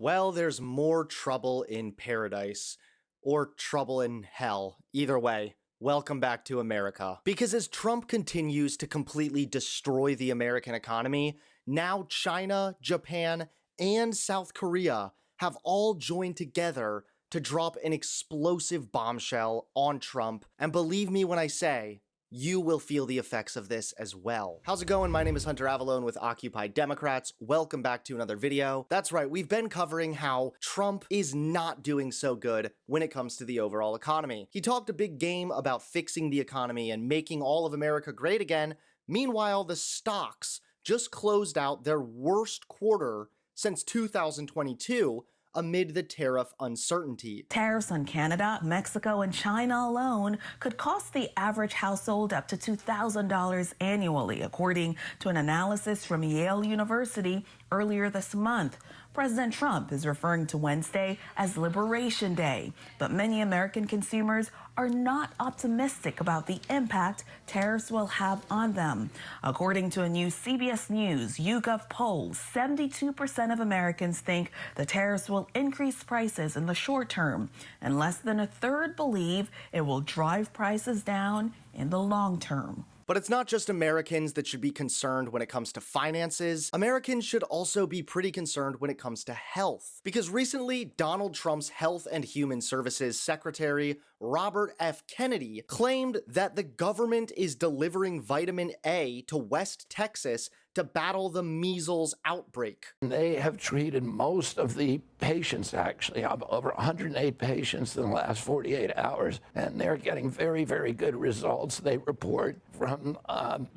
Well, there's more trouble in paradise, or trouble in hell. Either way, welcome back to America. Because as Trump continues to completely destroy the American economy, now China, Japan, and South Korea have all joined together to drop an explosive bombshell on Trump. And believe me when I say, you will feel the effects of this as well. How's it going? My name is Hunter Avalone with Occupy Democrats. Welcome back to another video. That's right, we've been covering how Trump is not doing so good when it comes to the overall economy. He talked a big game about fixing the economy and making all of America great again. Meanwhile, the stocks just closed out their worst quarter since 2022, amid the tariff uncertainty. Tariffs on Canada, Mexico, and China alone could cost the average household up to $2,000 annually, according to an analysis from Yale University earlier this month. President Trump is referring to Wednesday as Liberation Day, but many American consumers are not optimistic about the impact tariffs will have on them. According to a new CBS News YouGov poll, 72% of Americans think the tariffs will increase prices in the short term, and less than a third believe it will drive prices down in the long term. But it's not just Americans that should be concerned when it comes to finances. Americans should also be pretty concerned when it comes to health. Because recently, Donald Trump's Health and Human Services Secretary, Robert F. Kennedy, claimed that the government is delivering vitamin A to West Texas to battle the measles outbreak. They have treated most of the patients, actually, over 108 patients in the last 48 hours, and they're getting very, very good results. They report from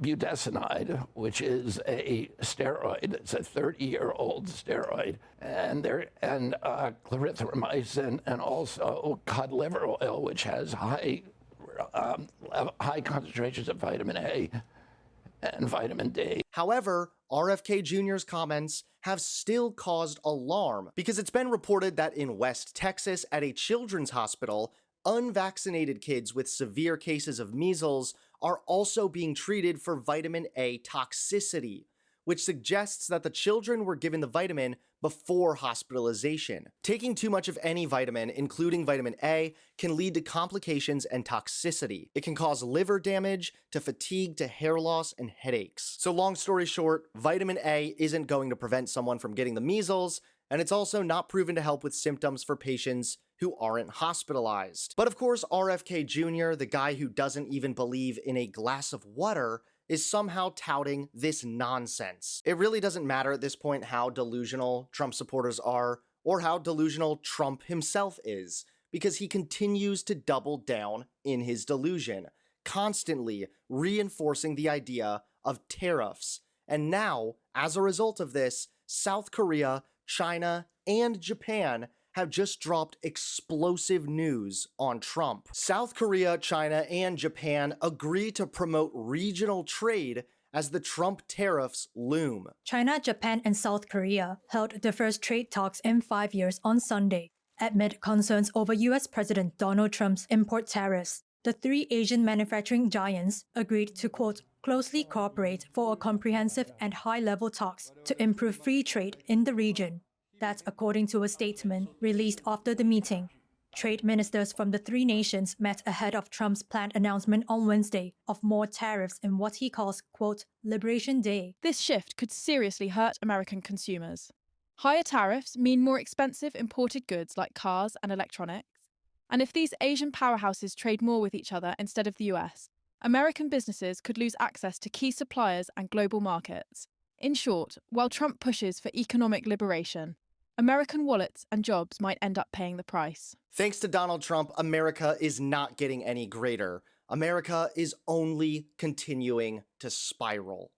budesonide, which is a steroid. It's a 30-year-old steroid, and clarithromycin, and also cod liver oil, which has high concentrations of vitamin A and vitamin D. However, RFK Jr.'s comments have still caused alarm because it's been reported that in West Texas at a children's hospital, unvaccinated kids with severe cases of measles are also being treated for vitamin A toxicity, which suggests that the children were given the vitamin before hospitalization. Taking too much of any vitamin, including vitamin A, can lead to complications and toxicity. It can cause liver damage, to fatigue, to hair loss, and headaches. So long story short, vitamin A isn't going to prevent someone from getting the measles, and it's also not proven to help with symptoms for patients who aren't hospitalized. But of course, RFK Jr., the guy who doesn't even believe in a glass of water, is somehow touting this nonsense. It really doesn't matter at this point how delusional Trump supporters are or how delusional Trump himself is, because he continues to double down in his delusion, constantly reinforcing the idea of tariffs. And now, as a result of this, South Korea, China, and Japan have just dropped explosive news on Trump. South Korea, China, and Japan agree to promote regional trade as the Trump tariffs loom. China, Japan, and South Korea held the first trade talks in 5 years on Sunday, amid concerns over US President Donald Trump's import tariffs. The three Asian manufacturing giants agreed to, quote, closely cooperate for a comprehensive and high-level talks to improve free trade in the region. That's according to a statement released after the meeting. Trade ministers from the three nations met ahead of Trump's planned announcement on Wednesday of more tariffs in what he calls, quote, Liberation Day. This shift could seriously hurt American consumers. Higher tariffs mean more expensive imported goods like cars and electronics. And if these Asian powerhouses trade more with each other instead of the US, American businesses could lose access to key suppliers and global markets. In short, while Trump pushes for economic liberation, American wallets and jobs might end up paying the price. Thanks to Donald Trump, America is not getting any greater. America is only continuing to spiral.